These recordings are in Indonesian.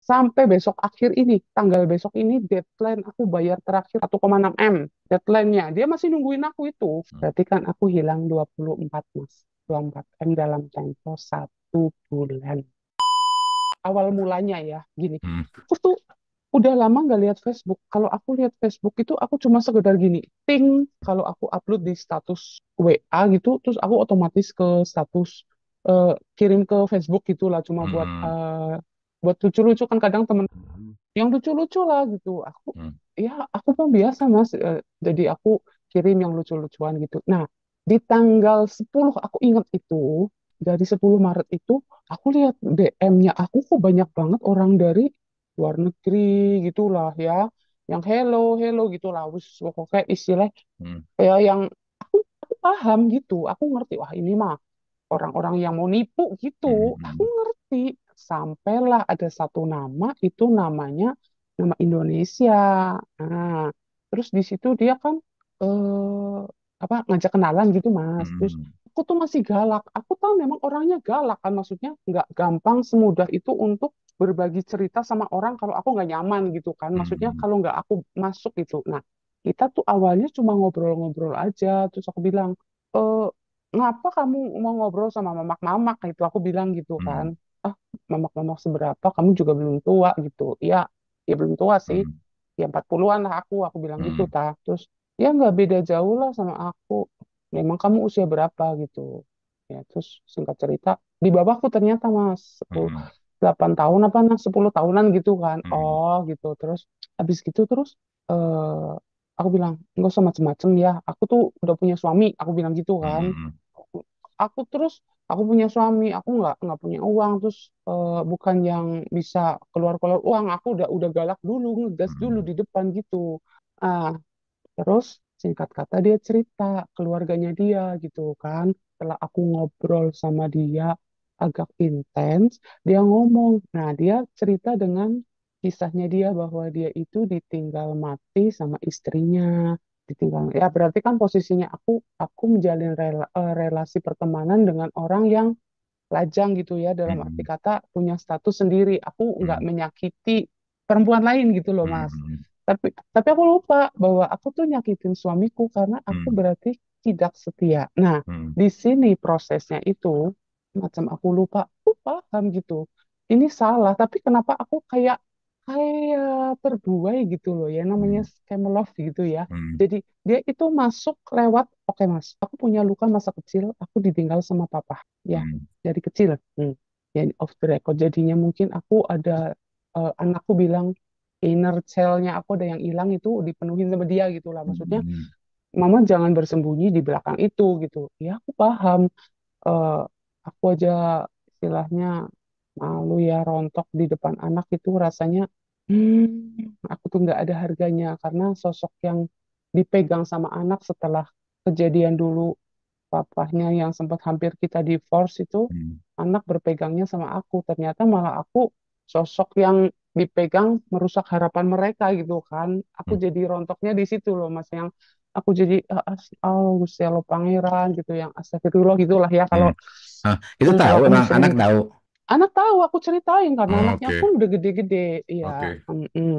sampai besok akhir ini, tanggal besok ini deadline aku bayar terakhir 1,6 M deadline-nya. Dia masih nungguin aku itu. Hmm. Berarti kan aku hilang 24 Mas. 24 M dalam tempo 1 bulan. Awal mulanya ya, gini. Hmm. Aku tuh udah lama nggak lihat Facebook. Kalau aku lihat Facebook itu aku cuma sekedar gini, ting kalau aku upload di status WA gitu, terus aku otomatis ke status kirim ke Facebook gitulah, cuma buat Hmm. buat lucu-lucu kan kadang temen yang lucu-lucu lah gitu. Hmm. Aku pun biasa Mas, jadi aku kirim yang lucu-lucuan gitu. Nah, di tanggal 10 aku ingat itu, dari 10 Maret itu aku lihat DM-nya aku kok banyak banget orang dari luar negeri gitulah ya, yang hello hello gitulah, wis pokoknya istilah Hmm. ya yang aku paham gitu, aku ngerti wah ini mah orang-orang yang mau nipu gitu, aku Hmm. ngerti. Sampailah ada satu nama itu namanya nama Indonesia. Nah, terus di situ dia kan ngajak kenalan gitu Mas. Terus Hmm. aku tuh masih galak. Aku tahu memang orangnya galak kan, maksudnya nggak gampang semudah itu untuk berbagi cerita sama orang kalau aku nggak nyaman gitu kan. Maksudnya Hmm. kalau nggak aku masuk gitu. Nah, kita tuh awalnya cuma ngobrol-ngobrol aja. Terus aku bilang, eh ngapa kamu mau ngobrol sama mamak-mamak itu, aku bilang gitu kan. Hmm. Ah, mamak-mamak seberapa, kamu juga belum tua gitu. Iya, ya belum tua sih, Hmm. ya 40-an lah aku bilang gitu Hmm. ta. Terus ya nggak beda jauh lah sama aku, memang kamu usia berapa gitu ya. Terus singkat cerita di bawahku ternyata Mas, 10 Hmm. 8 tahun apa nah 10 tahunan gitu kan, Hmm. oh gitu. Terus habis gitu terus eh aku bilang nggak usah macem-macem ya, aku tuh udah punya suami, aku bilang gitu kan. Hmm. Aku terus aku punya suami, aku nggak punya uang, terus bukan yang bisa keluar-keluar uang, aku udah galak dulu, ngegas dulu Hmm. di depan gitu. Ah, terus singkat kata dia cerita keluarganya dia gitu kan. Setelah aku ngobrol sama dia agak intens, dia ngomong. Nah, dia cerita dengan kisahnya dia bahwa dia itu ditinggal mati sama istrinya. Ditinggal. Ya, berarti kan posisinya aku menjalin relasi pertemanan dengan orang yang lajang gitu ya, dalam arti Hmm. kata punya status sendiri. Aku nggak Hmm. menyakiti perempuan lain gitu loh Mas. Hmm. Tapi aku lupa bahwa aku tuh nyakitin suamiku karena aku Hmm. berarti tidak setia. Nah, Hmm. di sini prosesnya itu macam aku lupa, aku paham gitu. Ini salah, tapi kenapa aku kayak kayak terbuai gitu loh ya, namanya Hmm. scam love gitu ya. Hmm. Jadi dia itu masuk lewat, oke Mas, aku punya luka masa kecil, aku ditinggal sama papa ya Hmm. dari kecil. Ya off the record jadinya mungkin aku ada, anakku bilang inner cell-nya aku ada yang hilang, itu dipenuhin sama dia gitu lah. Maksudnya Hmm. mama jangan bersembunyi di belakang itu gitu. Ya aku paham. Eh, aku aja istilahnya malu ya, rontok di depan anak itu rasanya. Aku tuh nggak ada harganya karena sosok yang dipegang sama anak setelah kejadian dulu papahnya yang sempat hampir kita divorce itu, Hmm. anak berpegangnya sama aku, ternyata malah aku sosok yang dipegang merusak harapan mereka gitu kan. Aku Hmm. jadi rontoknya di situ loh Mas, yang aku jadi oh Gusti Allah Pangeran gitu, yang astagfirullah gitulah ya kalau Hmm. Ah, itu yang tahu kelakuannya emang sering. anak tahu. Anak tahu, aku ceritain karena Oh, anaknya oke. pun udah gede-gede. Iya. Oke. mm-mm.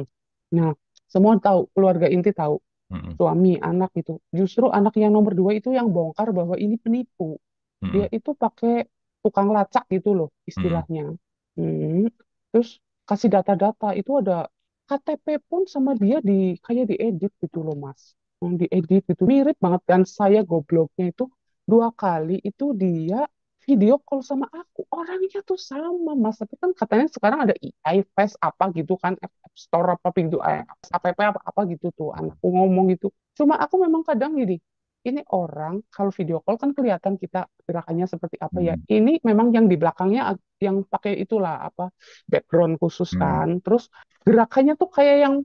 Nah, semua tahu, keluarga inti tahu, Hmm. suami, anak itu. Justru anak yang nomor dua itu yang bongkar bahwa ini penipu. Dia Hmm. itu pakai tukang lacak gitu loh Hmm. istilahnya. Hmm. Terus kasih data-data itu ada KTP pun sama dia kayak diedit gitu loh Mas. Yang diedit itu mirip banget, dan saya gobloknya itu 2 kali itu dia video call sama aku. Orangnya tuh sama Mas. Tapi kan katanya sekarang ada AI face apa gitu kan, App Store apa gitu, app apa apa gitu tuh. Anakku ngomong gitu. Cuma aku memang kadang gini, ini orang kalau video call kan kelihatan kita gerakannya seperti apa ya. Hmm. Ini memang yang di belakangnya yang pakai itulah apa, background khusus Hmm. kan. Terus gerakannya tuh kayak yang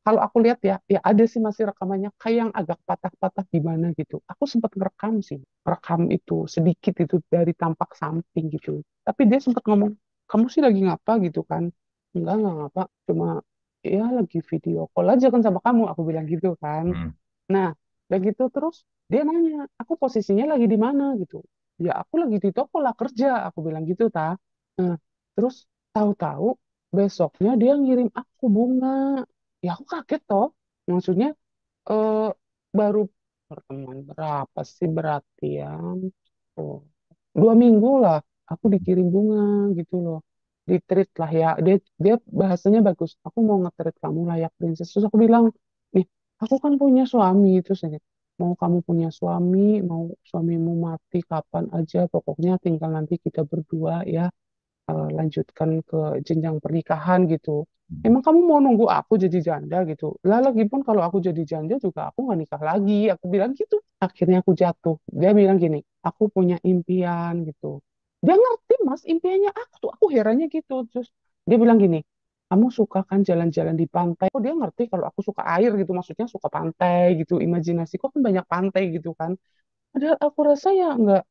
kalau aku lihat ya, ya ada sih masih rekamannya kayak yang agak patah-patah gimana gitu. Aku sempat ngerekam sih, rekam itu sedikit itu dari tampak samping gitu. Tapi dia sempat ngomong, kamu sih lagi ngapa gitu kan? Enggak ngapa, cuma ya lagi video call aja kan sama kamu, aku bilang gitu kan. Hmm. Nah, udah gitu terus dia nanya, aku posisinya lagi di mana gitu. Ya aku lagi di toko lah kerja, aku bilang gitu ta. Nah, terus tahu-tahu besoknya dia ngirim aku bunga. Ya aku kaget toh. Maksudnya eh, baru pertemuan berapa sih berarti ya? Oh, 2 minggu lah aku dikirim bunga gitu loh. Di-treat lah ya. Dia dia bahasanya bagus. Aku mau nge-treat kamu layak princess. Terus aku bilang, nih, aku kan punya suami. Terus saya, mau kamu punya suami, mau suamimu mati kapan aja, pokoknya tinggal nanti kita berdua ya lanjutkan ke jenjang pernikahan gitu. Emang kamu mau nunggu aku jadi janda gitu? Lah lagi pun kalau aku jadi janda juga aku nggak nikah lagi. Aku bilang gitu. Akhirnya aku jatuh. Dia bilang gini, aku punya impian gitu. Dia ngerti mas impiannya aku tuh. Aku herannya gitu. Terus dia bilang gini, kamu suka kan jalan-jalan di pantai? Oh dia ngerti kalau aku suka air gitu. Maksudnya suka pantai gitu. Imajinasiku kan banyak pantai gitu kan. Padahal aku rasa ya nggak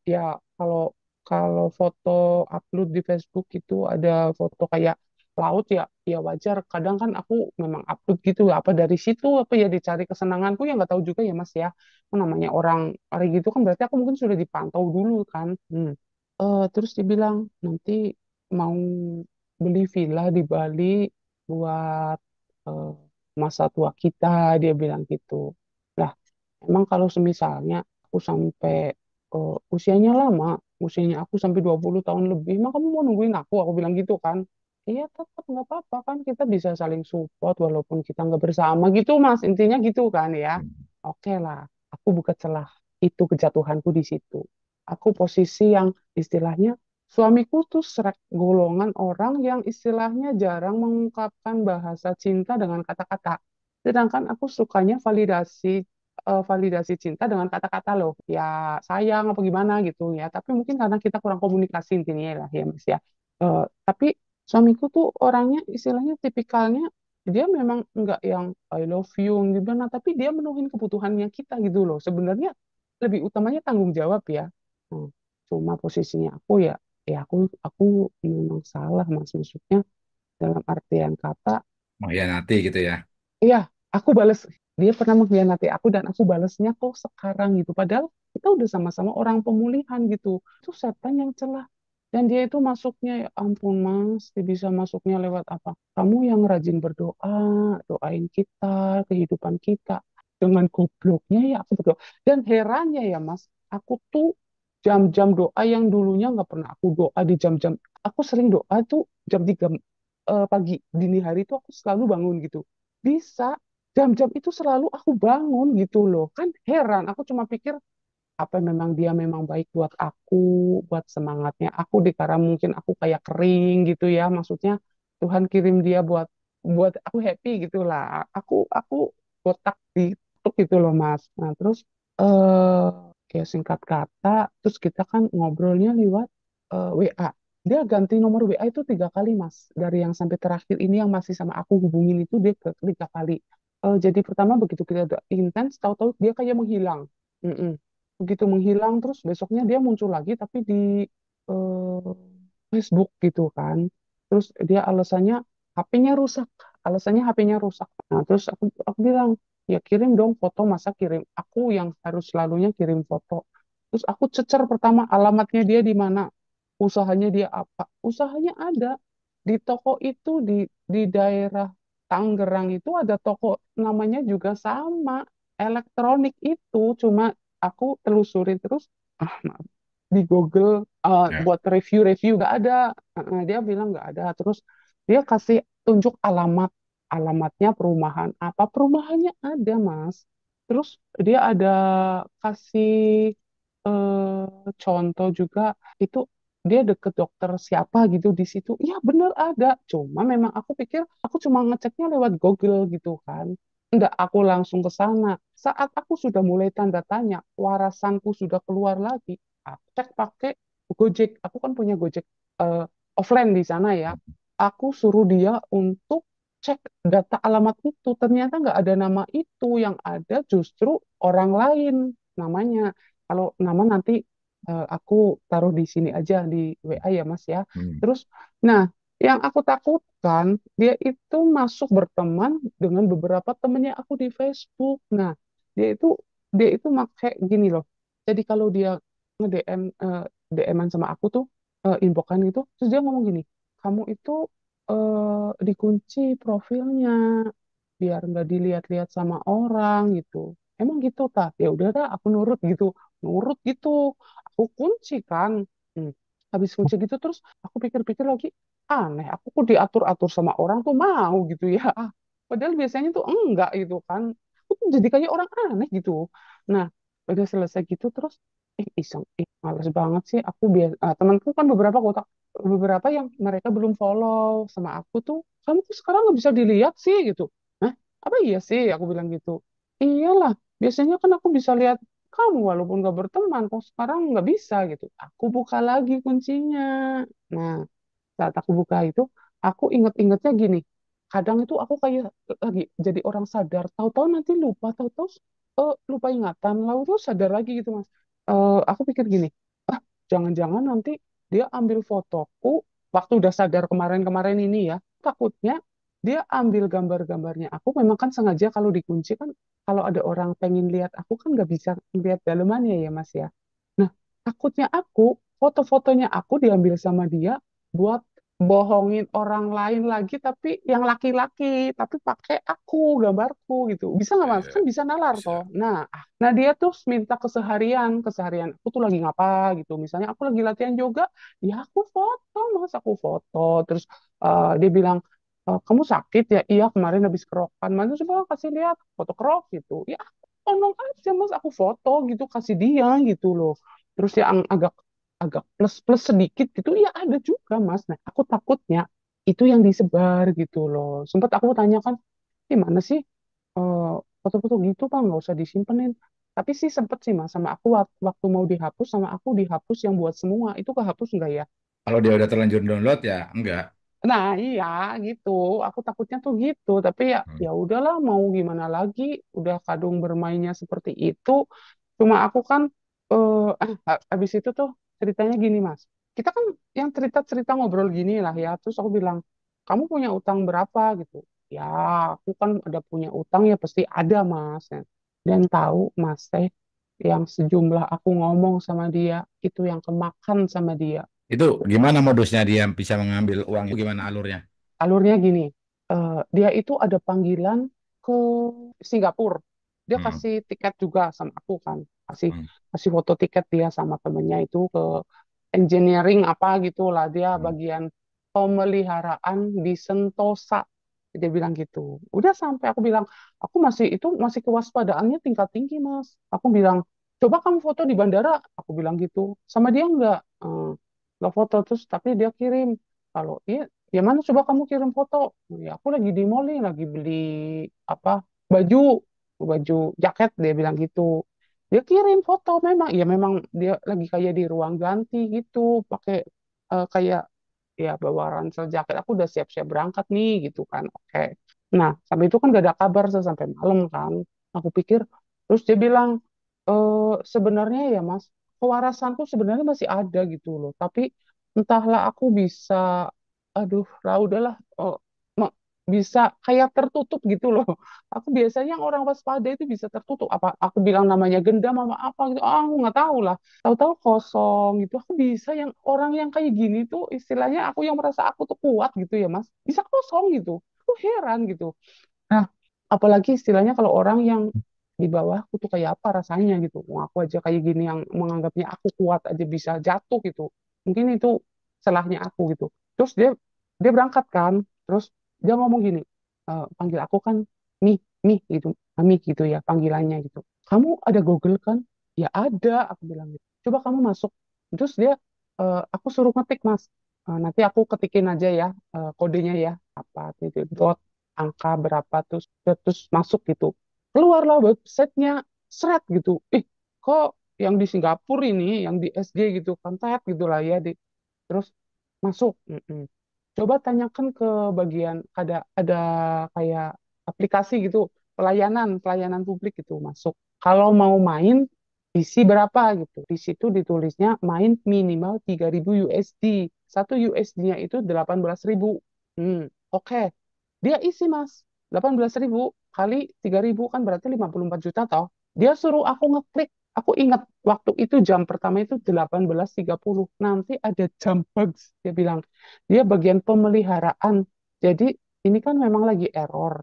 ya kalau kalau foto upload di Facebook itu ada foto kayak laut ya ya wajar. Kadang kan aku memang upload gitu apa dari situ apa ya dicari kesenanganku ya nggak tahu juga ya Mas ya. Namanya orang hari gitu kan berarti aku mungkin sudah dipantau dulu kan. Terus dibilang nanti mau beli villa di Bali buat eh, masa tua kita dia bilang gitu. Lah emang kalau semisalnya aku sampai usianya lama, usianya aku sampai 20 tahun lebih, emang kamu mau nungguin aku bilang gitu kan. Iya tetap nggak apa-apa kan kita bisa saling support walaupun kita nggak bersama gitu mas, intinya gitu kan ya. Oke lah, aku buka celah itu kejatuhanku di situ. Aku posisi yang istilahnya suamiku tuh serak golongan orang yang istilahnya jarang mengungkapkan bahasa cinta dengan kata-kata. Sedangkan aku sukanya validasi cinta dengan kata-kata loh ya sayang apa gimana gitu ya tapi mungkin karena kita kurang komunikasi intinya lah ya mas ya. Tapi suamiku tuh orangnya istilahnya tipikalnya dia memang enggak yang I love you gimana tapi dia menuhin kebutuhannya kita gitu loh sebenarnya lebih utamanya tanggung jawab ya. Hmm, Cuma posisinya aku ya ya aku memang salah mas maksudnya dalam artian kata. Mengkhianati gitu ya. Iya, aku bales. Dia pernah mengkhianati aku dan aku balesnya kok sekarang gitu. Padahal kita udah sama-sama orang pemulihan gitu. Itu setan yang celah. Dan dia itu masuknya, ya ampun mas, dia bisa masuknya lewat apa? Kamu yang rajin berdoa, doain kita, kehidupan kita. Dengan gobloknya ya aku berdoa. Dan herannya ya mas, aku tuh jam-jam doa yang dulunya nggak pernah aku doa di jam-jam. Aku sering doa tuh jam 3 pagi, dini hari itu aku selalu bangun gitu bisa jam-jam itu selalu aku bangun gitu loh kan heran aku cuma pikir apa memang dia memang baik buat aku buat semangatnya aku dikara mungkin aku kayak kering gitu ya maksudnya Tuhan kirim dia buat buat aku happy gitu lah aku botak di TikTok gitu loh mas nah terus ya singkat kata terus kita kan ngobrolnya lewat WA dia ganti nomor WA itu 3 kali mas dari yang sampai terakhir ini yang masih sama aku hubungin itu dia ke 3 kali. Jadi pertama begitu kita udah intens tahu-tahu dia kayak menghilang. Mm-mm. Begitu menghilang terus besoknya dia muncul lagi tapi di eh, Facebook gitu kan terus dia alasannya HP-nya rusak alasannya HP-nya rusak nah terus aku bilang ya kirim dong foto masa kirim aku yang harus selalunya kirim foto terus aku cecer pertama alamatnya dia di mana usahanya dia apa usahanya ada di toko itu di daerah Tangerang itu ada toko namanya juga sama elektronik itu cuma aku telusurin terus ah maaf, di Google Ya. buat review-review nggak ada. Dia bilang nggak ada terus dia kasih tunjuk alamatnya perumahan apa perumahannya ada mas terus dia ada kasih contoh juga itu dia deket dokter siapa gitu di situ. Iya bener ada. Cuma memang aku pikir aku cuma ngeceknya lewat Google gitu kan. Enggak, aku langsung ke sana. Saat aku sudah mulai tanda tanya, warasanku sudah keluar lagi. Aku cek pakai Gojek. Aku kan punya Gojek eh, offline di sana ya. Aku suruh dia untuk cek data alamat itu. Ternyata nggak ada nama itu. Yang ada justru orang lain namanya. Kalau nama nanti aku taruh di sini aja di WA ya Mas ya. Hmm. Terus, nah yang aku takutkan dia itu masuk berteman dengan beberapa temennya aku di Facebook. Nah dia itu kayak gini loh. Jadi kalau dia nge-DM DM-an sama aku tuh inboxan gitu, terus dia ngomong gini, kamu itu dikunci profilnya biar nggak dilihat-lihat sama orang gitu. Emang gitu tah? Ya udah dah, aku nurut gitu, nurut gitu. Aku kunci kan. Hmm. Habis kunci gitu terus aku pikir-pikir lagi, aneh. Aku kok diatur-atur sama orang tuh mau gitu ya. Padahal biasanya tuh enggak gitu kan. Aku tuh jadi kayak orang aneh gitu. Nah, udah selesai gitu terus, iseng, males banget sih. Aku biasa, temanku kan beberapa yang mereka belum follow sama aku tuh, kamu tuh sekarang nggak bisa dilihat sih gitu. Hah? Apa iya sih? Aku bilang gitu. Iyalah, biasanya kan aku bisa lihat kamu walaupun nggak berteman, kok sekarang nggak bisa gitu. Aku buka lagi kuncinya. Nah, saat aku buka itu, aku inget-ingetnya gini. Kadang itu aku kayak lagi jadi orang sadar, tahu-tahu nanti lupa, tahu-tahu lupa ingatan, lalu tuh sadar lagi gitu Mas. Aku pikir gini, ah jangan-jangan nanti dia ambil fotoku waktu udah sadar kemarin-kemarin ini ya. Takutnya dia ambil gambar-gambarnya. Aku memang kan sengaja kalau dikunci kan, kalau ada orang pengen lihat aku kan nggak bisa lihat dalemannya ya Mas ya. Nah, takutnya aku, foto-fotonya aku diambil sama dia buat bohongin orang lain lagi, tapi yang laki-laki, tapi pakai aku, gambarku gitu. Bisa nggak Mas? Ya, Kan bisa nalar toh. bisa. Nah, dia tuh minta keseharian aku tuh lagi ngapa gitu. Misalnya aku lagi latihan yoga, ya aku foto Mas, aku foto. Terus dia bilang, kamu sakit ya? Iya, kemarin habis kerokan. Mas, coba kasih lihat foto kerok gitu. Ya, tolong aja Mas, aku foto gitu, kasih dia gitu loh. Terus yang agak agak plus-plus sedikit gitu, ya ada juga Mas. Nah, aku takutnya itu yang disebar gitu loh. Sempat aku tanyakan, gimana sih eh, foto-foto gitu Bang, nggak usah disimpenin. Tapi sih sempet sih Mas, sama aku waktu mau dihapus, sama aku dihapus yang buat semua. Itu kehapus nggak ya? Kalau dia udah terlanjur download ya enggak. Nah, iya gitu. Aku takutnya tuh gitu. Tapi ya Hmm. ya udahlah mau gimana lagi. Udah kadung bermainnya seperti itu. Cuma aku kan habis itu tuh ceritanya gini, Mas. Kita kan yang cerita-cerita ngobrol gini lah ya. Terus aku bilang, "Kamu punya utang berapa?" gitu. Ya, aku kan ada punya utang ya pasti ada, Mas. Dan tahu, Mas teh yang sejumlah aku ngomong sama dia itu yang kemakan sama dia. Itu gimana modusnya dia bisa mengambil uang itu gimana alurnya? Alurnya gini, dia itu ada panggilan ke Singapura. Dia Hmm. kasih tiket juga sama aku kan, kasih Hmm. kasih foto tiket dia sama temennya itu ke engineering apa gitulah, dia Hmm. bagian pemeliharaan di Sentosa. Dia bilang gitu. Udah sampai aku bilang, aku masih kewaspadaannya tingkat tinggi Mas. Aku bilang, coba kamu foto di bandara. Aku bilang gitu. Sama dia nggak foto terus, tapi dia kirim. Kalau iya, ya mana coba kamu kirim foto. Ya aku lagi di mall nih, lagi beli apa baju, baju jaket dia bilang gitu. Dia kirim foto memang, ya memang dia lagi kayak di ruang ganti gitu, pakai kayak ya bawa ransel jaket. Aku udah siap-siap berangkat nih gitu kan. Oke. Nah, sampai itu kan gak ada kabar sampai malam kan. Aku pikir, terus dia bilang, sebenarnya ya Mas, kewarasanku sebenarnya masih ada gitu loh. Tapi entahlah aku bisa, aduh, lah udahlah, bisa kayak tertutup gitu loh. Aku biasanya yang orang waspada itu bisa tertutup. Apa aku bilang namanya gendam sama apa gitu? Ah, aku nggak tahu lah. Tahu-tahu kosong gitu. Aku bisa yang orang yang kayak gini tuh istilahnya aku yang merasa aku tuh kuat gitu ya Mas. Bisa kosong gitu. Aku heran gitu. Nah, apalagi istilahnya kalau orang yang di bawahku tuh kayak apa rasanya gitu. Wah, aku aja kayak gini yang menganggapnya aku kuat aja bisa jatuh gitu. Mungkin itu salahnya aku gitu. Terus dia dia berangkat kan. Terus dia ngomong gini, panggil aku kan Mi, Mi gitu. Mi gitu ya panggilannya gitu. Kamu ada Google kan? Ya ada, aku bilang gitu. Coba kamu masuk. Terus dia aku suruh ngetik Mas. Nanti aku ketikin aja ya kodenya ya apa titik dot angka berapa terus terus masuk gitu keluarlah websitenya seret gitu kok yang di Singapura ini yang di SG gitu kan tet gitu lah ya terus masuk. Coba tanyakan ke bagian ada kayak aplikasi gitu pelayanan pelayanan publik gitu masuk kalau mau main isi berapa gitu di situ ditulisnya main minimal 3.000 USD satu USD-nya itu 18.000. Oke. Dia isi Mas 18.000 kali 3.000 kan berarti 54 juta toh. Dia suruh aku ngeklik. Aku ingat waktu itu jam pertama itu 18.30. Nanti ada jam bugs. Dia bilang dia bagian pemeliharaan Jadi ini kan memang lagi error.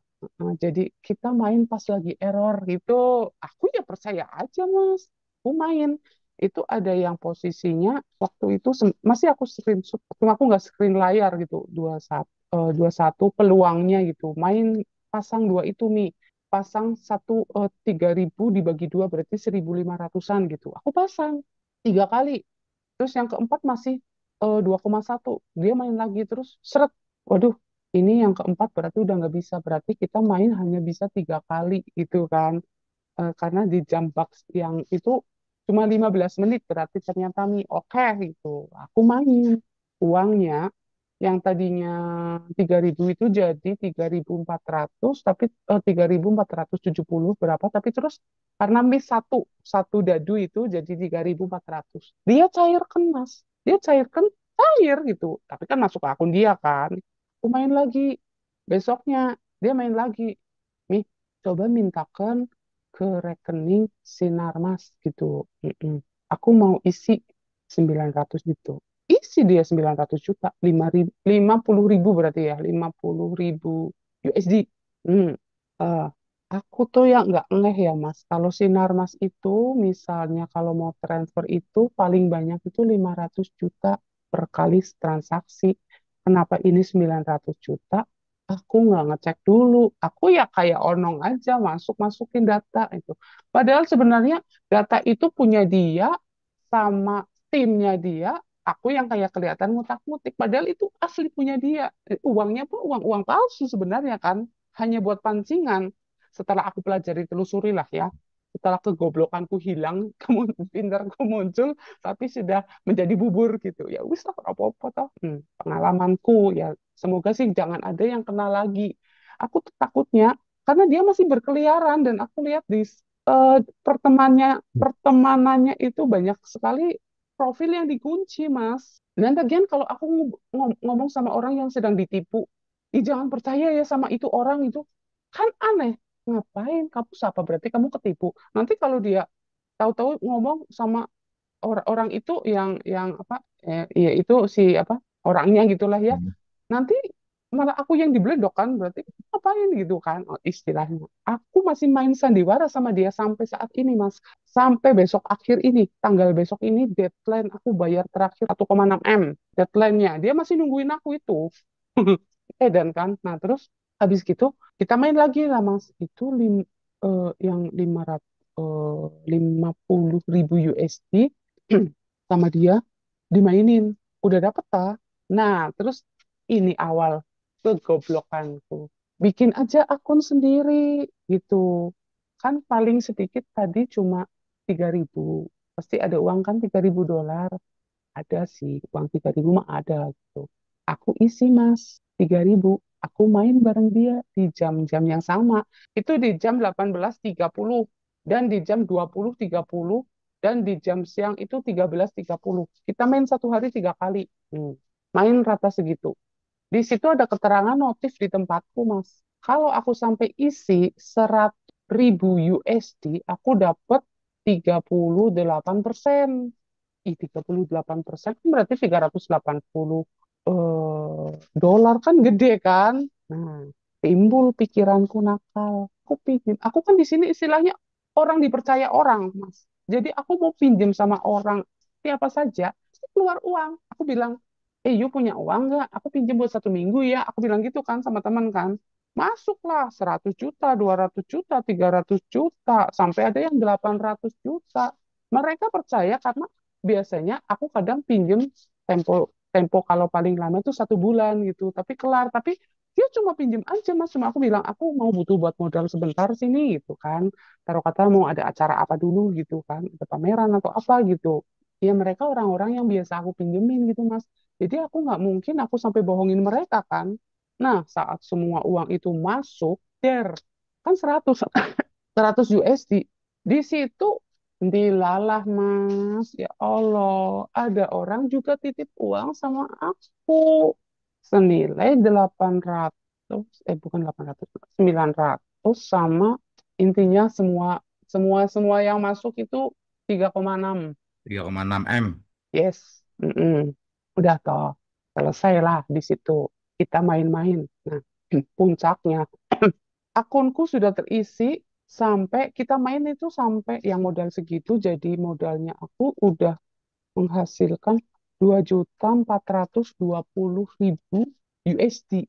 Jadi kita main pas lagi error gitu. Aku ya percaya aja Mas. Aku main. Itu ada yang posisinya waktu itu masih aku screenshot. Cuma aku nggak screen layar gitu. 21 peluangnya gitu. Main pasang dua itu nih. Pasang satu 3.000 dibagi dua berarti 1.500-an gitu. Aku pasang 3 kali. Terus yang keempat masih 2,1. Dia main lagi terus seret. Waduh, ini yang keempat berarti udah nggak bisa. Berarti kita main hanya bisa 3 kali gitu kan. Karena di jam box yang itu cuma 15 menit. Berarti ternyata nih oke gitu. Aku main. Uangnya yang tadinya 3.000 itu jadi 3.400 tapi 3.470 berapa tapi terus karena miss satu dadu itu jadi 3.400 dia cairkan Mas, dia cairkan cair gitu tapi kan masuk ke akun dia kan. Aku main lagi besoknya, dia main lagi, nih coba mintakan ke rekening Sinar Mas gitu. Mm-mm. Aku mau isi 900 gitu, isi dia 900 juta, 50 ribu berarti ya, 50 ribu USD. Hmm. eh, aku tuh yang nggak ngeh ya Mas, kalau Sinar Mas itu misalnya kalau mau transfer itu paling banyak itu 500 juta per kali transaksi. Kenapa ini 900 juta? Aku nggak ngecek dulu. Aku ya kayak onong aja masukin data itu. Padahal sebenarnya data itu punya dia sama timnya dia, aku yang kayak kelihatan ngutak-ngutik, padahal itu asli punya dia. Uangnya pun uang-uang palsu sebenarnya kan, hanya buat pancingan. Setelah aku pelajari, telusuri lah ya, setelah kegoblokanku hilang, pintarku muncul, tapi sudah menjadi bubur gitu. Ya wis lah, apa-apa toh. Pengalamanku ya, semoga sih jangan ada yang kena lagi. Aku tuh takutnya, karena dia masih berkeliaran, dan aku lihat di eh, pertemanannya itu banyak sekali profil yang dikunci, Mas. Dan lagian kalau aku ngomong sama orang yang sedang ditipu, jangan percaya ya sama itu orang itu. Kan aneh. Ngapain? Kamu siapa? Berarti kamu ketipu. Nanti kalau dia tahu-tahu ngomong sama orang itu yang apa? Ya itu si apa? Orangnya gitulah ya. Hmm. Nanti malah aku yang dibeledok kan, berarti ngapain gitu kan, istilahnya. Aku masih main sandiwara sama dia sampai saat ini Mas, sampai besok akhir ini, tanggal besok ini deadline aku bayar terakhir 1,6 M deadline-nya, dia masih nungguin aku itu. Dan kan, nah terus habis gitu kita main lagi lah Mas, itu yang 50 ribu USD sama dia dimainin, udah dapet ta. Nah terus ini awal kegoblokanku, bikin aja akun sendiri gitu kan, paling sedikit tadi cuma 3.000, pasti ada uang kan, 3.000 dolar, ada sih uang 3.000 mah ada gitu. Aku isi Mas 3.000, aku main bareng dia di jam-jam yang sama, itu di jam 18.30 dan di jam 20.30 dan di jam siang itu 13.30. Kita main satu hari 3 kali. Main rata segitu. Di situ ada keterangan notif di tempatku, Mas. Kalau aku sampai isi 100.000 USD, aku dapat 38%. 38% kan berarti 380 dolar kan, gede kan? Nah, timbul pikiranku nakal. Aku pinjam. Aku kan di sini istilahnya orang dipercaya orang, Mas. Jadi aku mau pinjam sama orang siapa saja, pasti keluar uang. Aku bilang, you punya uang nggak? Aku pinjam buat 1 minggu ya. Aku bilang gitu kan sama teman kan. Masuklah 100 juta, 200 juta, 300 juta, sampai ada yang 800 juta. Mereka percaya karena biasanya aku kadang pinjem tempo tempo kalau paling lama itu 1 bulan gitu, tapi kelar. Tapi dia cuma pinjem aja Mas, cuma aku bilang aku mau butuh buat modal sebentar sini gitu kan, taruh kata mau ada acara apa dulu gitu kan, ada pameran atau apa gitu. Ya mereka orang-orang yang biasa aku pinjemin gitu Mas, jadi aku nggak mungkin aku sampai bohongin mereka kan. Nah saat semua uang itu masuk kan 100 USD di situ, dilalah Mas, ya Allah, ada orang juga titip uang sama aku senilai 800, bukan 800, 900, sama intinya semua semua semua yang masuk itu 3,6. 3,6 M. Yes. Mm-mm. Udah toh selesai lah di situ. kita main-main. Nah, puncaknya akunku sudah terisi sampai kita main itu sampai yang modal segitu, jadi modalnya aku udah menghasilkan 2.420.000 USD.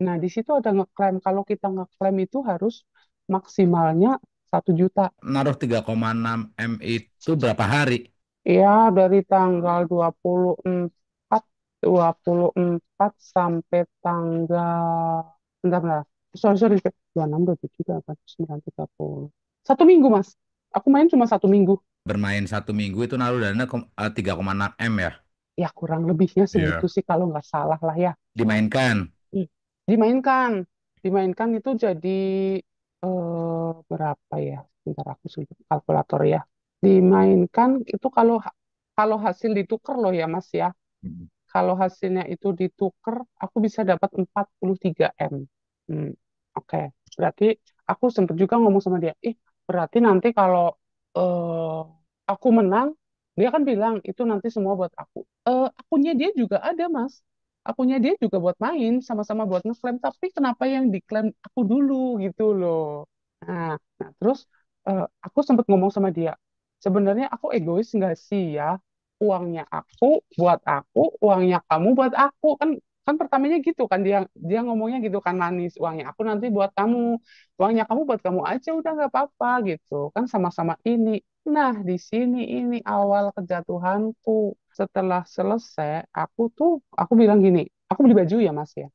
Nah, di situ ada ngeklaim. Kalau kita ngeklaim itu harus maksimalnya 1 juta. Naruh 3,6 M itu berapa hari? Ya, dari tanggal 24, 24 sampai tanggal, bentar, bentar. Sorry, sorry, 26, 27, 29, 30. 1 minggu, Mas. Aku main cuma 1 minggu. Bermain 1 minggu itu naruh dana 3,6 M ya? Ya, kurang lebihnya segitu Iya. sih kalau nggak salah lah ya. Dimainkan. Hmm. Dimainkan. Dimainkan itu jadi berapa ya? Bentar aku sudah kalkulator ya. Dimainkan itu kalau kalau hasil ditukar loh ya Mas ya. Mm. Kalau hasilnya itu ditukar, aku bisa dapat 43 M. Hmm, oke. Berarti aku sempat juga ngomong sama dia, berarti nanti kalau eh, aku menang, dia kan bilang itu nanti semua buat aku. Akunnya dia juga ada, Mas. Akunnya dia juga buat main, sama-sama buat ngeklaim. Tapi kenapa yang diklaim aku dulu gitu loh. Nah, terus aku sempat ngomong sama dia, sebenarnya aku egois nggak sih ya? Uangnya aku buat aku, uangnya kamu buat aku, kan kan pertamanya gitu kan, dia dia ngomongnya gitu kan, manis, uangnya aku nanti buat kamu, uangnya kamu buat kamu aja, udah nggak apa-apa gitu kan, sama-sama ini. Nah, di sini ini awal kejatuhanku. Setelah selesai, aku bilang gini, aku beli baju ya Mas ya.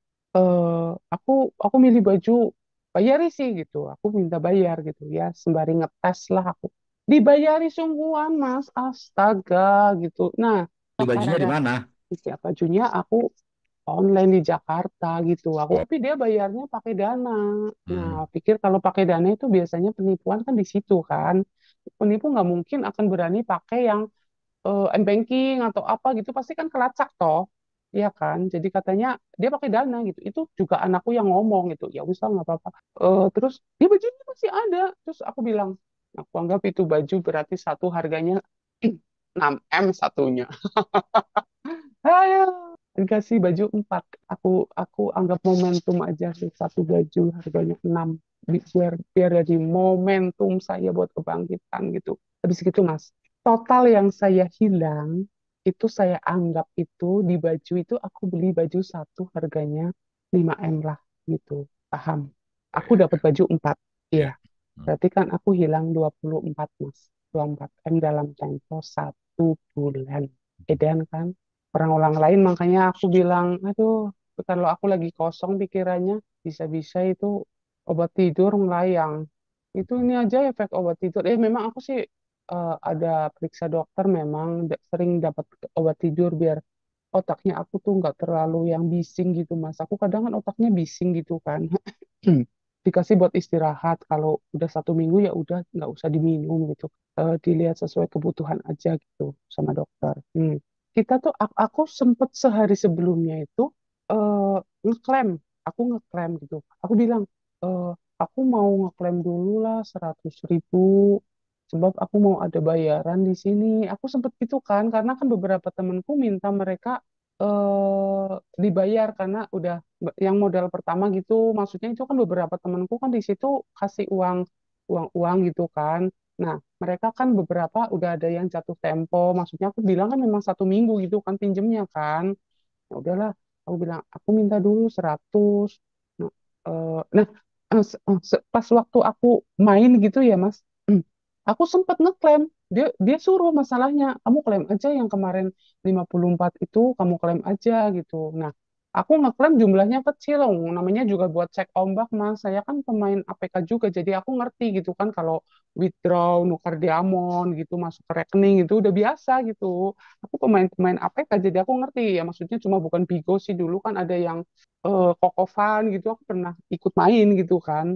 Aku milih baju, bayari sih gitu, aku minta bayar gitu ya, sembari ngetes lah aku, dibayari sungguhan Mas, astaga gitu. Nah, Beli bajunya pada di mana? setiap bajunya aku online di Jakarta gitu. Oh. Tapi dia bayarnya pakai Dana. Nah, Hmm. pikir kalau pakai Dana itu biasanya penipuan kan di situ kan. Penipu nggak mungkin akan berani pakai yang m-banking atau apa gitu, pasti kan kelacak toh. Iya kan? Jadi katanya dia pakai Dana gitu. Itu juga anakku yang ngomong gitu. Ya usah nggak apa-apa. Terus dia bajunya masih ada. Terus aku bilang, aku anggap itu baju berarti satu harganya 6 M satunya. Ayo, dikasih baju 4. Aku anggap momentum aja sih, satu baju harganya 6. Biar jadi momentum saya buat kebangkitan gitu. Habis gitu Mas, total yang saya hilang itu saya anggap itu di baju itu aku beli baju satu harganya 5 M lah gitu. Paham? Aku dapat baju 4. Ya. Iya. Berarti kan aku hilang 24 Mas. 24 M dalam tempo 1 bulan. Edan kan? Orang-orang lain makanya aku bilang, aduh, kalau aku lagi kosong pikirannya, bisa-bisa itu obat tidur melayang. Itu ini aja efek obat tidur. Memang aku sih ada periksa dokter, memang sering dapat obat tidur biar otaknya aku tuh nggak terlalu yang bising gitu, Mas. Aku kadang kan otaknya bising gitu kan. Dikasih buat istirahat. Kalau udah 1 minggu ya udah nggak usah diminum gitu. Dilihat sesuai kebutuhan aja gitu sama dokter. Kita tuh aku sempet sehari sebelumnya itu eh, ngeklaim, aku ngeklaim gitu. Aku bilang, eh, aku mau ngeklaim dulu lah 100.000 sebab aku mau ada bayaran di sini. Aku sempet gitu kan, karena kan beberapa temenku minta mereka dibayar karena udah yang modal pertama gitu. Maksudnya itu kan beberapa temenku kan di situ kasih uang gitu kan. Nah, mereka kan beberapa udah ada yang jatuh tempo. Maksudnya aku bilang kan memang 1 minggu gitu kan pinjemnya kan. Ya udahlah, aku bilang aku minta dulu 100. Nah, pas waktu aku main gitu ya Mas, aku sempat ngeklaim. Dia suruh, masalahnya kamu klaim aja yang kemarin 54 itu, kamu klaim aja gitu. Nah, aku ngeklaim jumlahnya kecil, namanya juga buat cek ombak Mas. Saya kan pemain APK juga, jadi aku ngerti gitu kan kalau withdraw, nukar diamond gitu, masuk ke rekening itu udah biasa gitu. Aku pemain-pemain APK, jadi aku ngerti ya, maksudnya cuma bukan Bigo sih, dulu kan ada yang Kokofan gitu, aku pernah ikut main gitu kan.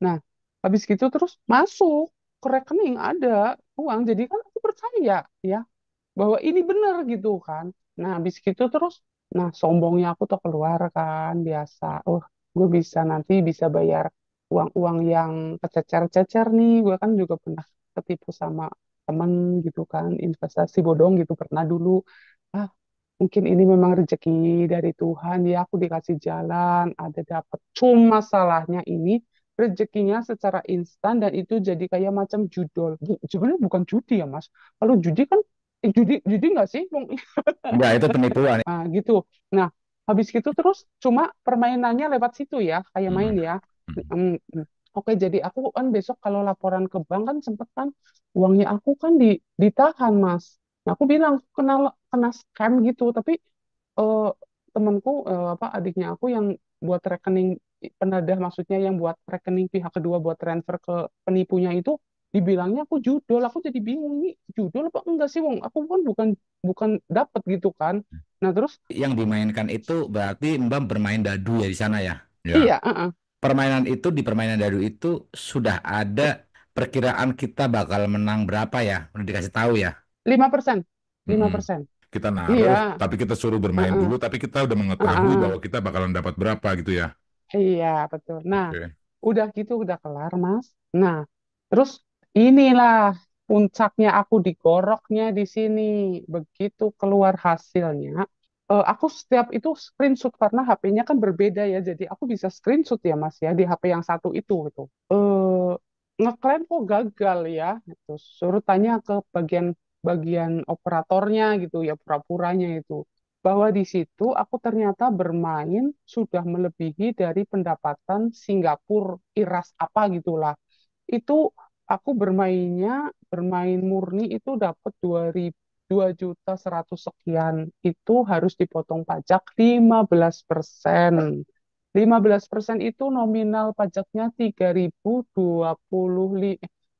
Nah, habis gitu terus masuk ke rekening ada uang, jadi kan aku percaya ya bahwa ini benar gitu kan. Nah, habis gitu terus, nah sombongnya aku tuh keluar kan, biasa. Oh, gue bisa nanti bisa bayar uang-uang yang kececer-cecer nih. Gue kan juga pernah ketipu sama temen gitu kan, investasi bodong gitu pernah dulu. Ah, mungkin ini memang rezeki dari Tuhan ya, aku dikasih jalan, ada dapat. Cuma salahnya ini rezekinya secara instan dan itu jadi kayak macam judul. Sebenarnya bukan judi ya Mas. Kalau judi kan judi judi nggak sih? Enggak, itu penipuan. Nah, gitu. Nah, habis gitu terus cuma permainannya lewat situ ya, kayak main Mm, ya. mm. Oke, jadi aku kan besok kalau laporan ke bank kan sempet kan uangnya aku kan ditahan, Mas. Nah, aku bilang kena kena scam gitu, tapi eh, temanku apa adiknya aku yang buat rekening penadah maksudnya yang buat rekening pihak kedua buat transfer ke penipunya itu dibilangnya aku judol. Aku jadi bingung nih, judol apa enggak sih, Wong? Aku kan bukan bukan dapet gitu kan. Nah, terus Yang dimainkan itu berarti Mbak bermain dadu ya di sana ya. Ya. iya, Permainan itu di permainan dadu itu sudah ada perkiraan kita bakal menang berapa ya? Udah dikasih tahu ya. 5%, lima Mm-mm. persen. Kita Iya, naruh, tapi kita suruh bermain heeh, dulu, tapi kita udah mengetahui heeh. bahwa kita bakalan dapat berapa gitu ya. Iya, betul. Nah, Oke. udah gitu udah kelar, Mas. Nah, terus inilah puncaknya aku digoroknya di sini. Begitu keluar hasilnya, aku setiap itu screenshot karena HP-nya kan berbeda ya. Jadi aku bisa screenshot ya, Mas ya di HP yang satu itu gitu. Ngeklaim kok gagal ya. Gitu. Suruh tanya ke bagian bagian operatornya gitu ya, pura-puranya itu bahwa di situ aku ternyata bermain sudah melebihi dari pendapatan Singapura IRAS apa gitulah. Itu aku bermain murni itu dapat 2.100.000 sekian. Itu harus dipotong pajak 15%. 15% itu nominal pajaknya 3.025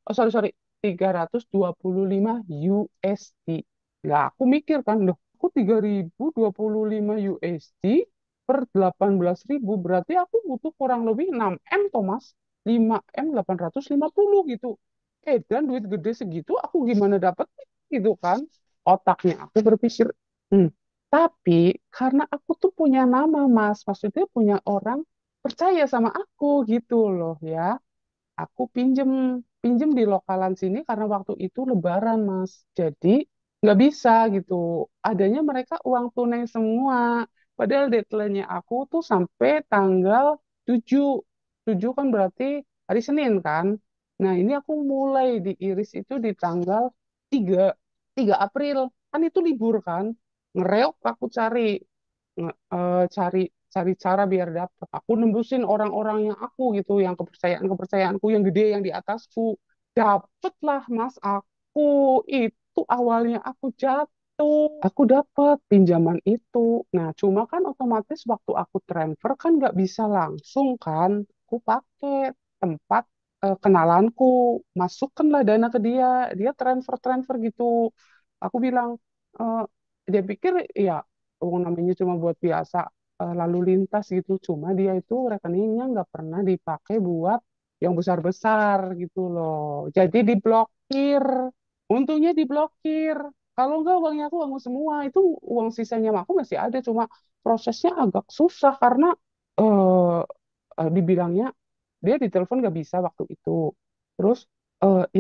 oh sorry 325 USD. Lah aku mikir kan loh, aku 3.025 USD per 18.000 berarti aku butuh kurang lebih 6 M Thomas, 5 M 850 gitu. Dan duit gede segitu aku gimana dapet gitu kan? Otaknya aku berpikir, hmm, tapi karena aku tuh punya nama, Mas, maksudnya punya orang percaya sama aku gitu loh ya. Aku pinjem pinjem di lokalan sini karena waktu itu Lebaran, Mas. Jadi nggak bisa gitu. Adanya mereka uang tunai semua. Padahal deadline-nya aku tuh sampai tanggal 7. 7 kan berarti hari Senin kan. Nah, ini aku mulai diiris itu di tanggal 3 3 April. Kan itu libur kan. Ngereok aku cari cari cara biar dapat. Aku nembusin orang-orang yang aku gitu, yang kepercayaanku yang gede yang di atasku. Dapatlah Mas aku itu awalnya aku jatuh. Aku dapat pinjaman itu. Nah, cuma kan otomatis waktu aku transfer kan nggak bisa langsung kan. Aku pakai tempat kenalanku, masukkanlah dana ke dia. Dia transfer-transfer gitu. Aku bilang, eh, dia pikir ya namanya cuma buat biasa lalu lintas gitu. Cuma dia itu rekeningnya nggak pernah dipakai buat yang besar-besar gitu loh. Jadi diblokir. Untungnya diblokir. Kalau nggak uangnya aku uang semua. Itu uang sisanya aku masih ada. Cuma prosesnya agak susah karena eh dibilangnya dia ditelepon nggak bisa waktu itu. Terus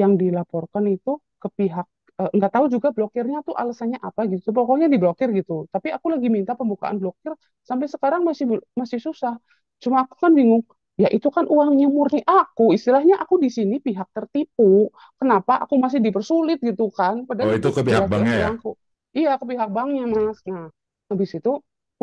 yang dilaporkan itu ke pihak nggak tahu juga blokirnya tuh alasannya apa gitu. Pokoknya diblokir gitu. Tapi aku lagi minta pembukaan blokir sampai sekarang masih susah. Cuma aku kan bingung. Ya itu kan uangnya murni aku. Istilahnya aku di sini pihak tertipu. Kenapa aku masih dipersulit gitu kan? Oh, Padahal itu itu ke pihak jelas-jelas banknya ya? uangku. Iya ke pihak banknya Mas. Nah habis itu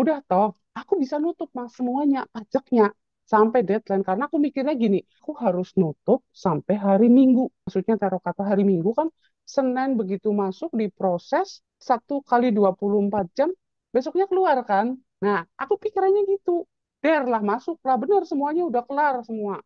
udah toh aku bisa nutup Mas semuanya pajaknya sampai deadline karena aku mikirnya gini, aku harus nutup sampai hari Minggu. Maksudnya taruh kata hari Minggu kan Senin begitu masuk diproses 1 kali 24 jam besoknya keluar kan. Nah, aku pikirannya gitu. Der lah masuk lah bener semuanya udah kelar semua.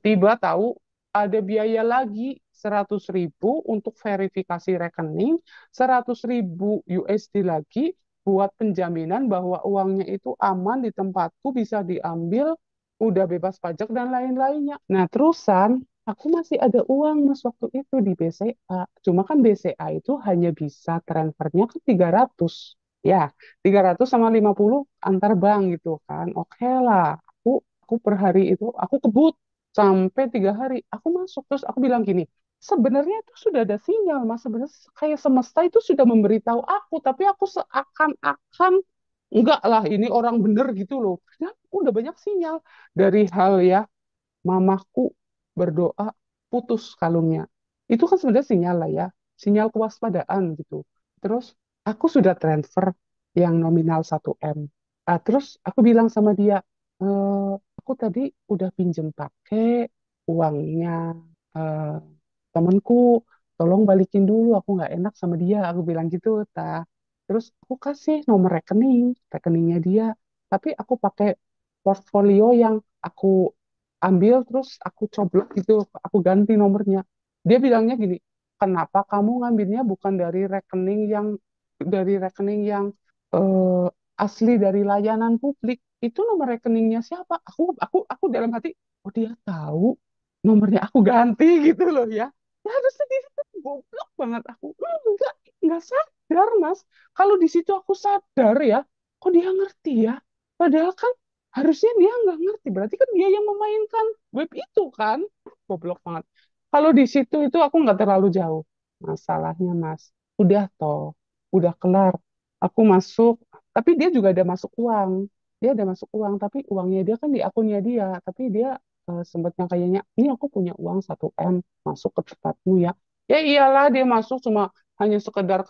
Tiba tahu ada biaya lagi 100.000 untuk verifikasi rekening, 100.000 USD lagi buat penjaminan bahwa uangnya itu aman di tempatku bisa diambil, udah bebas pajak dan lain-lainnya. Nah, terusan aku masih ada uang mas waktu itu di BCA. Cuma kan BCA itu hanya bisa transfernya ke 300. Ya, 300 sama 50 antar bank gitu kan. Oke lah, aku per hari itu aku kebut sampai 3 hari. Aku masuk terus aku bilang gini, sebenarnya itu sudah ada sinyal, Mas. Sebenarnya kayak semesta itu sudah memberitahu aku, tapi aku seakan-akan enggak lah, ini orang bener gitu loh. Ya, udah banyak sinyal dari hal ya, mamaku berdoa putus kalungnya. Itu kan sebenarnya sinyal lah ya, sinyal kewaspadaan gitu. Terus aku sudah transfer yang nominal 1 M. Terus aku bilang sama dia, aku tadi udah pinjem pakai uangnya eh, temenku, tolong balikin dulu, aku nggak enak sama dia, aku bilang gitu, terus aku kasih nomor rekeningnya dia, tapi aku pakai portfolio yang aku ambil terus aku coblok gitu, aku ganti nomornya. Dia bilangnya gini, kenapa kamu ngambilnya bukan dari rekening yang eh, asli dari layanan publik? Itu nomor rekeningnya siapa? Aku dalam hati, oh dia tahu nomornya aku ganti gitu loh ya. Ya harusnya di situ goblok banget aku. Enggak sadar, Mas. Kalau di situ aku sadar ya, kok dia ngerti ya? Padahal kan harusnya dia nggak ngerti. Berarti kan dia yang memainkan web itu kan. Goblok banget. Kalau di situ itu aku nggak terlalu jauh. Masalahnya, Mas, udah toh, udah kelar. Aku masuk, tapi dia juga ada masuk uang. Dia ada masuk uang, tapi uangnya dia kan di akunnya dia. Tapi dia sempatnya kayaknya, ini aku punya uang 1 M masuk ke tempatmu ya. Ya iyalah dia masuk cuma hanya sekedar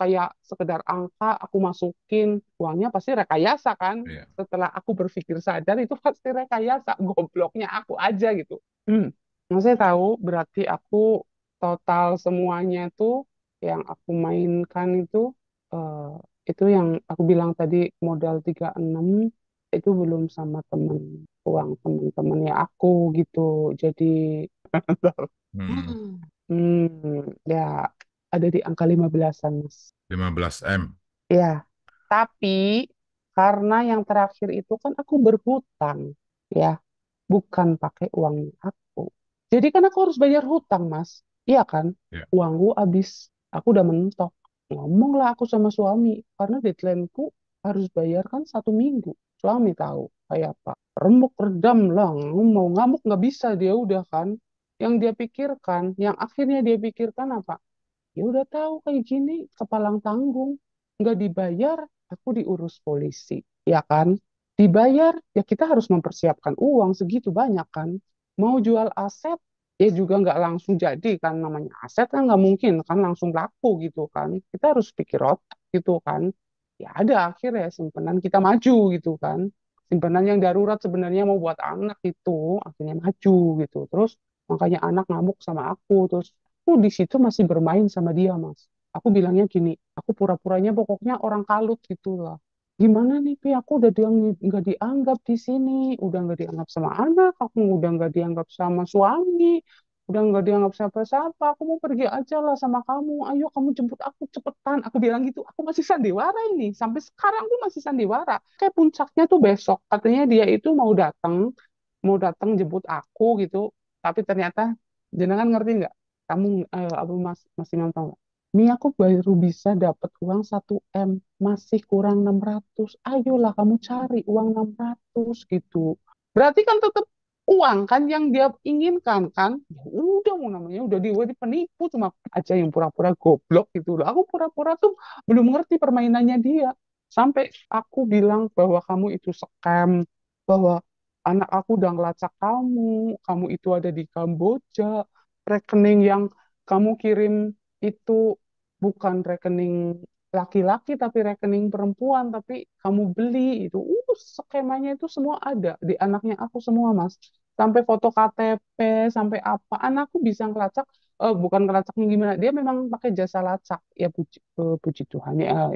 angka aku masukin, uangnya pasti rekayasa kan. Iya. Setelah aku berpikir sadar itu pasti rekayasa, gobloknya aku aja gitu. Yang saya tahu berarti aku total semuanya itu yang aku mainkan eh, itu yang aku bilang tadi modal 36 itu belum sama uang temen-temennya aku gitu. Jadi Hmm, ya ada di angka 15-an, Mas. 15 M. Ya, tapi karena yang terakhir itu kan aku berhutang, ya, bukan pakai uangnya aku. Jadi kan aku harus bayar hutang, Mas. Iya kan? Ya. Uangku habis, aku udah mentok. Ngomonglah aku sama suami, karena deadline-ku harus bayar kan 1 minggu. Suami tahu, kayak apa? Remuk redam lah, mau ngamuk nggak bisa dia udah kan. Yang dia pikirkan, yang akhirnya dia pikirkan apa? Ya udah tahu kayak gini, kepalang tanggung. Nggak dibayar, aku diurus polisi. Ya kan? Dibayar, ya kita harus mempersiapkan uang segitu banyak kan. Mau jual aset, ya juga nggak langsung jadi kan. Namanya aset kan nggak mungkin kan langsung laku gitu kan. Kita harus pikir otak gitu kan. Ya ada akhirnya simpanan kita maju gitu kan. Simpanan yang darurat sebenarnya mau buat anak itu akhirnya maju gitu. Terus makanya anak ngamuk sama aku. Terus aku di situ masih bermain sama dia, Mas. Aku bilangnya gini, aku pura-puranya pokoknya orang kalut gitu lah. Gimana nih, Pi? Aku udah nggak dianggap di sini, udah nggak dianggap sama anak, aku udah nggak dianggap sama suami, udah nggak dianggap siapa-siapa. Aku mau pergi aja lah sama kamu. Ayo kamu jemput aku cepetan. Aku bilang gitu. Aku masih sandiwara ini. Sampai sekarang aku masih sandiwara. Kayak puncaknya tuh besok. Katanya dia itu mau datang jemput aku gitu. Tapi ternyata jenengan ngerti nggak? Kamu apa Mas Imam tahu nggak? Mie aku baru bisa dapat uang 1 M, masih kurang 600. Ayolah kamu cari uang 600 gitu. Berarti kan tetap uang kan yang dia inginkan kan. Ya udah mau namanya udah penipu, cuma aja yang pura-pura goblok gitu loh. Aku pura-pura tuh belum ngerti permainannya dia. Sampai aku bilang bahwa kamu itu scam, bahwa anak aku udah ngelacak kamu itu ada di Kamboja, rekening yang kamu kirim itu bukan rekening laki-laki tapi rekening perempuan, tapi kamu beli itu skemanya itu semua ada di anaknya aku semua, Mas. Sampai foto KTP, sampai apa, anakku bisa ngelacak. Bukan ngelacaknya gimana, dia memang pakai jasa lacak ya, puji Tuhan ya.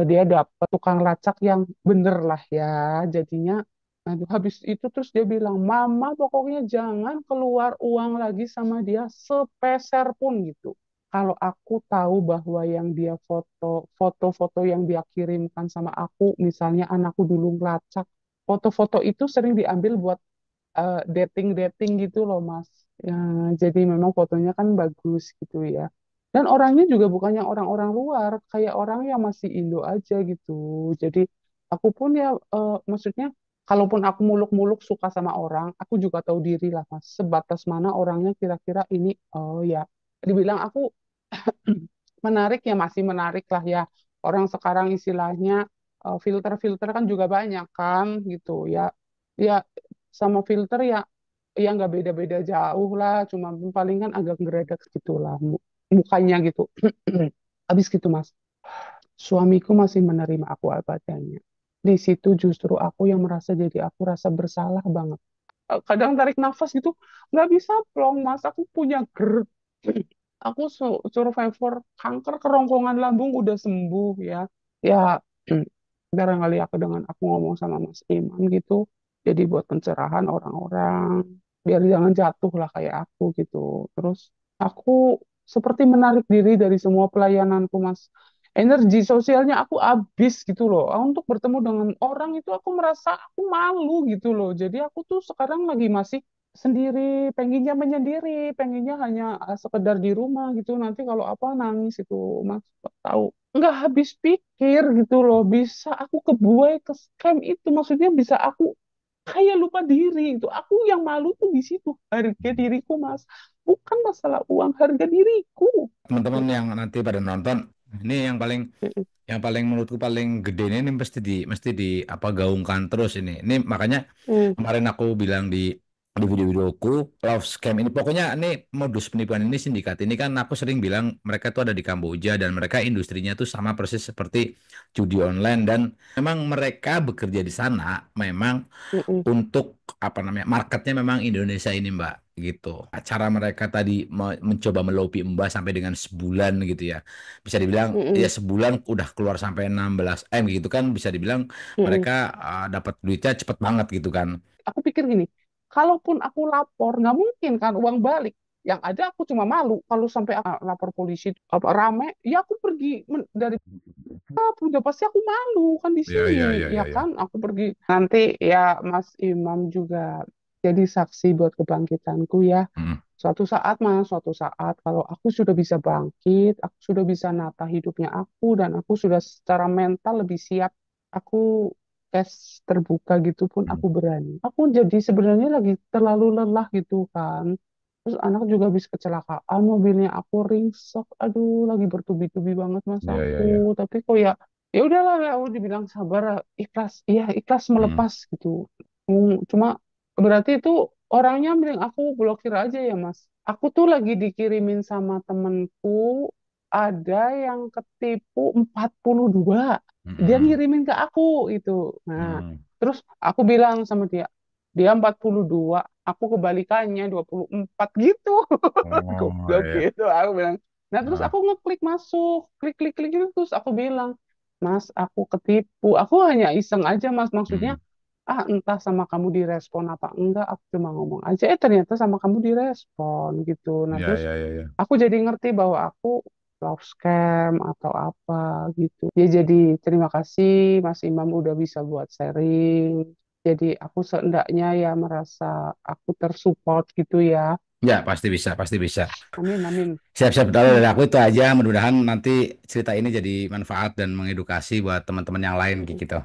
Dia dapat tukang lacak yang bener lah ya, jadinya. Nah, habis itu terus dia bilang, Mama pokoknya jangan keluar uang lagi sama dia sepeser pun gitu. Kalau aku tahu bahwa yang dia foto-foto yang dia kirimkan sama aku, misalnya anakku dulu ngelacak, foto-foto itu sering diambil buat dating-dating gitu loh, Mas. Ya, jadi memang fotonya kan bagus gitu ya. Dan orangnya juga bukannya orang-orang luar, kayak orang yang masih Indo aja gitu. Jadi aku pun ya, maksudnya, kalaupun aku muluk-muluk suka sama orang, aku juga tahu diri lah, Mas. Sebatas mana orangnya kira-kira ini, oh ya, dibilang aku menarik ya masih menarik lah ya. Orang sekarang istilahnya filter-filter kan juga banyak kan gitu ya. Ya sama filter ya ya nggak beda-beda jauh lah, cuma paling kan agak geredak gitu lah mukanya gitu. Habis gitu Mas. Suamiku masih menerima aku apa adanya. Di situ justru aku yang merasa jadi aku rasa bersalah banget. Kadang tarik nafas gitu nggak bisa plong Mas. Aku punya GERD. Aku survivor kanker kerongkongan lambung udah sembuh ya. Ya barangkali aku dengan aku ngomong sama Mas Imam gitu. Jadi buat pencerahan orang-orang biar jangan jatuh lah kayak aku gitu. Terus aku seperti menarik diri dari semua pelayananku Mas. Energi sosialnya aku habis gitu loh. Untuk bertemu dengan orang itu aku merasa aku malu gitu loh. Jadi aku tuh sekarang lagi masih sendiri, pengennya menyendiri, pengennya hanya sekedar di rumah gitu. Nanti kalau apa nangis itu, Mas tahu. Nggak habis pikir gitu loh. Bisa aku kebuai ke scam itu. Maksudnya bisa aku kayak lupa diri itu. Aku yang malu tuh di situ. Harga diriku, Mas. Bukan masalah uang, harga diriku. Teman-teman yang nanti pada nonton, ini yang paling menurutku paling gede ini mesti di apa gaungkan terus ini. Ini makanya Hmm, kemarin aku bilang di video-videoku love scam ini pokoknya ini modus penipuan ini sindikat ini kan aku sering bilang mereka tuh ada di Kamboja dan mereka industrinya tuh sama persis seperti judi online dan memang mereka bekerja di sana memang hmm, hmm, untuk apa namanya marketnya memang Indonesia ini Mbak gitu. Cara mereka tadi mencoba melobi Mbak sampai dengan sebulan gitu ya. Bisa dibilang hmm, ya hmm, sebulan udah keluar sampai 16 M gitu kan bisa dibilang hmm. mereka dapat duitnya cepet banget gitu kan. Aku pikir gini, kalaupun aku lapor, nggak mungkin kan uang balik. Yang ada aku cuma malu. Kalau sampai aku lapor polisi apa rame, ya aku pergi dari udah pasti aku malu kan di Ya, ya, sini, ya, ya ya, ya. kan? Aku pergi nanti ya Mas Imam juga jadi saksi buat kebangkitanku ya. Mm. Suatu saat Mas, suatu saat kalau aku sudah bisa bangkit, aku sudah bisa nata hidupnya aku dan aku sudah secara mental lebih siap, aku tes terbuka gitu pun Mm. aku berani. Aku jadi sebenarnya lagi terlalu lelah gitu kan. Terus anak juga habis kecelakaan, mobilnya aku ringsek. Aduh, lagi bertubi-tubi banget Mas Ya, ya, ya. aku. Tapi kok ya ya udahlah ya aku dibilang sabar, ikhlas. Iya, ikhlas Mm. melepas gitu. Cuma berarti itu orangnya mending aku blokir aja ya Mas. Aku tuh lagi dikirimin sama temenku ada yang ketipu 42. Dia Mm. ngirimin ke aku itu. Nah, Mm. terus aku bilang sama dia, dia 42, aku kebalikannya 24 gitu. Oh, Goblok ya. gitu aku bilang. Nah, terus Ah. aku ngeklik masuk, klik klik klik itu terus aku bilang, "Mas, aku ketipu." Aku hanya iseng aja, Mas. Maksudnya Mm. entah sama kamu direspon apa enggak, aku cuma ngomong aja ternyata sama kamu direspon gitu. Nah Ya, terus ya, ya, ya. aku jadi ngerti bahwa aku love scam atau apa gitu ya. Jadi terima kasih Mas Imam udah bisa buat sharing, jadi aku seenggaknya ya merasa aku tersupport gitu ya. Ya pasti bisa pasti bisa. Amin amin. Siap-siap dari aku itu aja. Mudah-mudahan nanti cerita ini jadi manfaat dan mengedukasi buat teman-teman yang lain gitu.